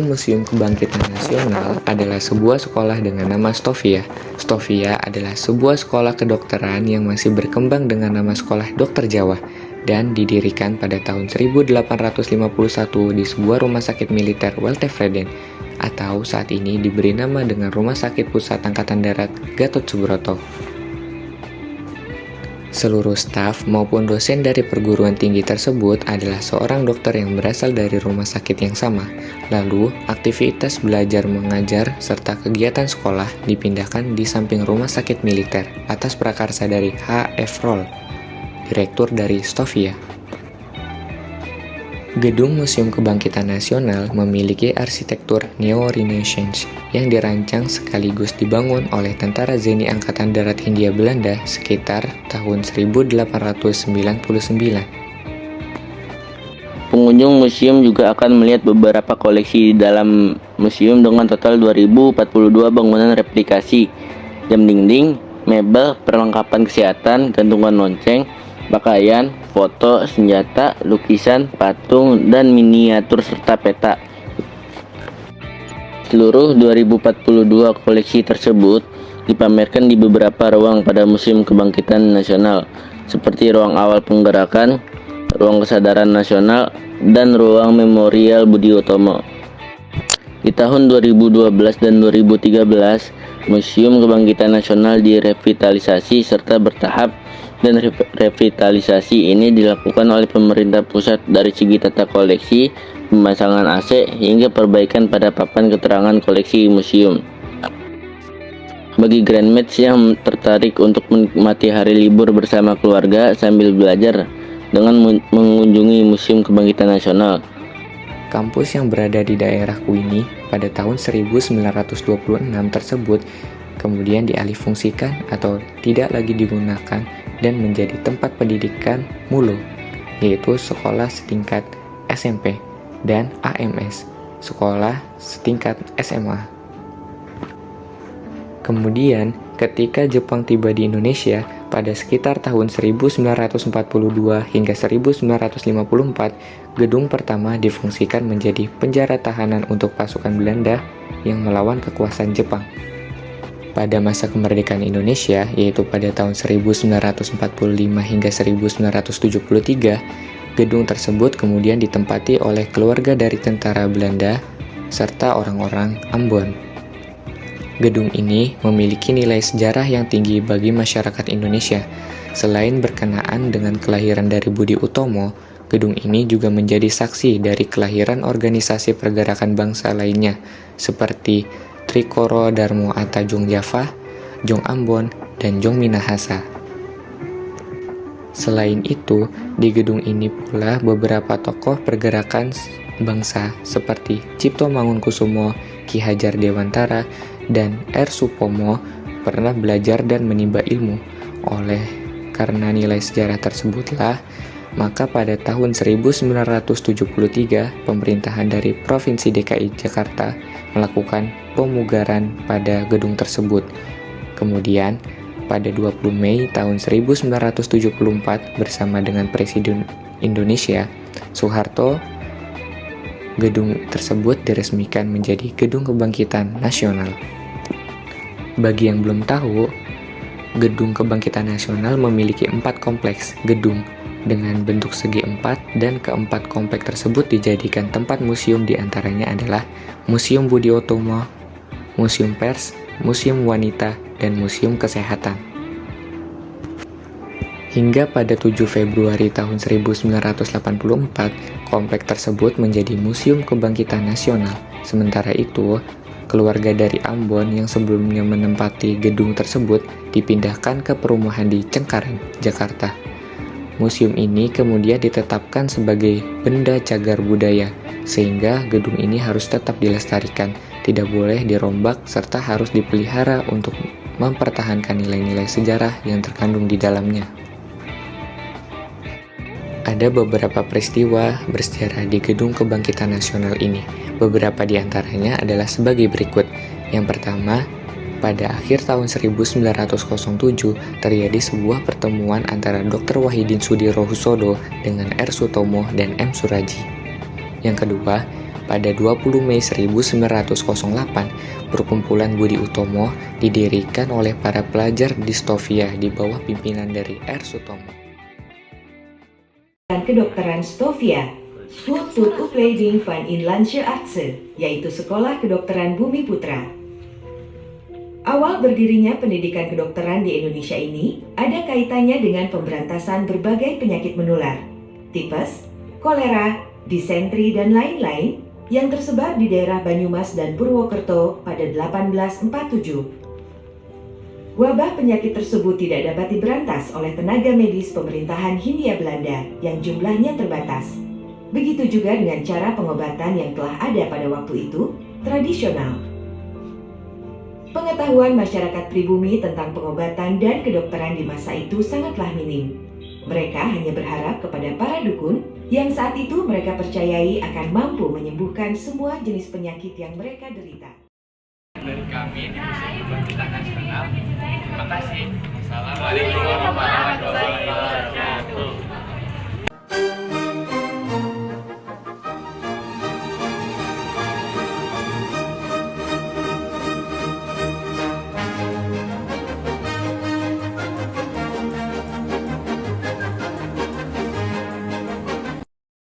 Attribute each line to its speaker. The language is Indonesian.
Speaker 1: Museum Kebangkitan Nasional adalah sebuah sekolah dengan nama Stovia. Stovia adalah sebuah sekolah kedokteran yang masih berkembang dengan nama Sekolah Dokter Jawa dan didirikan pada tahun 1851 di sebuah rumah sakit militer Weltevreden atau saat ini diberi nama dengan Rumah Sakit Pusat Angkatan Darat Gatot Subroto. Seluruh staf maupun dosen dari perguruan tinggi tersebut adalah seorang dokter yang berasal dari rumah sakit yang sama. Lalu, aktivitas belajar mengajar serta kegiatan sekolah dipindahkan di samping rumah sakit militer atas prakarsa dari H.F. Roll, direktur dari Stovia. Gedung Museum Kebangkitan Nasional memiliki arsitektur Neo-Renaissance yang dirancang sekaligus dibangun oleh Tentara Zeni Angkatan Darat Hindia Belanda sekitar tahun 1899.
Speaker 2: Pengunjung museum juga akan melihat beberapa koleksi di dalam museum dengan total 2042 bangunan replikasi, jam dinding, mebel, perlengkapan kesehatan, gantungan lonceng, pakaian, foto, senjata, lukisan, patung, dan miniatur serta peta. Seluruh 2042 koleksi tersebut dipamerkan di beberapa ruang pada Museum Kebangkitan Nasional, seperti ruang awal penggerakan, ruang kesadaran nasional, dan ruang memorial Budi Utomo. Di tahun 2012 dan 2013, Museum Kebangkitan Nasional direvitalisasi serta bertahap, dan revitalisasi ini dilakukan oleh pemerintah pusat dari segi tata koleksi, pemasangan AC, hingga perbaikan pada papan keterangan koleksi museum. Bagi grandmates yang tertarik untuk menikmati hari libur bersama keluarga sambil belajar dengan mengunjungi Museum Kebangkitan Nasional.
Speaker 1: Kampus yang berada di daerah Queenie pada tahun 1926 tersebut kemudian dialihfungsikan atau tidak lagi digunakan dan menjadi tempat pendidikan MULO, yaitu sekolah setingkat SMP, dan AMS, sekolah setingkat SMA. Kemudian, ketika Jepang tiba di Indonesia pada sekitar tahun 1942 hingga 1954, gedung pertama difungsikan menjadi penjara tahanan untuk pasukan Belanda yang melawan kekuasaan Jepang. Pada masa kemerdekaan Indonesia, yaitu pada tahun 1945 hingga 1973, gedung tersebut kemudian ditempati oleh keluarga dari tentara Belanda serta orang-orang Ambon. Gedung ini memiliki nilai sejarah yang tinggi bagi masyarakat Indonesia. Selain berkenaan dengan kelahiran dari Budi Utomo, gedung ini juga menjadi saksi dari kelahiran organisasi pergerakan bangsa lainnya, seperti Trikoro Darmo Ata Jong Java, Jong Ambon, dan Jong Minahasa. Selain itu, di gedung ini pula beberapa tokoh pergerakan bangsa seperti Cipto Mangunkusumo, Ki Hajar Dewantara, dan R. Supomo pernah belajar dan menimba ilmu. Oleh karena nilai sejarah tersebutlah, maka pada tahun 1973, pemerintahan dari Provinsi DKI Jakarta melakukan pemugaran pada gedung tersebut. Kemudian, pada 20 Mei tahun 1974 bersama dengan Presiden Indonesia, Soeharto, gedung tersebut diresmikan menjadi Gedung Kebangkitan Nasional. Bagi yang belum tahu, Gedung Kebangkitan Nasional memiliki 4 kompleks gedung dengan bentuk segi 4, dan keempat kompleks tersebut dijadikan tempat museum, diantaranya adalah Museum Budi Utomo, Museum Pers, Museum Wanita, dan Museum Kesehatan. Hingga pada 7 Februari tahun 1984, kompleks tersebut menjadi Museum Kebangkitan Nasional. Sementara itu, keluarga dari Ambon yang sebelumnya menempati gedung tersebut dipindahkan ke perumahan di Cengkareng, Jakarta. Museum ini kemudian ditetapkan sebagai benda cagar budaya, sehingga gedung ini harus tetap dilestarikan, tidak boleh dirombak, serta harus dipelihara untuk mempertahankan nilai-nilai sejarah yang terkandung di dalamnya. Ada beberapa peristiwa bersejarah di Gedung Kebangkitan Nasional ini. Beberapa di antaranya adalah sebagai berikut. Yang pertama, Pada akhir tahun 1907, terjadi sebuah pertemuan antara Dr. Wahidin Sudirohusodo dengan R. Sutomo dan M. Suraji. Yang kedua, pada 20 Mei 1908, perkumpulan Budi Utomo didirikan oleh para pelajar distofia di bawah pimpinan dari R. Sutomo.
Speaker 3: Kedokteran Stovia, School zur Opleiding van Inlandse Artsen, yaitu Sekolah Kedokteran Bumi Putra. Awal berdirinya pendidikan kedokteran di Indonesia ini ada kaitannya dengan pemberantasan berbagai penyakit menular, tipes, kolera, disentri, dan lain-lain yang tersebar di daerah Banyumas dan Purwokerto pada 1847. Wabah penyakit tersebut tidak dapat diberantas oleh tenaga medis pemerintahan Hindia Belanda yang jumlahnya terbatas. Begitu juga dengan cara pengobatan yang telah ada pada waktu itu, tradisional. Pengetahuan masyarakat pribumi tentang pengobatan dan kedokteran di masa itu sangatlah minim. Mereka hanya berharap kepada para dukun yang saat itu mereka percayai akan mampu menyembuhkan semua jenis penyakit yang mereka derita.
Speaker 4: Dari kami di Museum Kebangkitan Nasional, terima kasih. Assalamualaikum warahmatullahi wabarakatuh.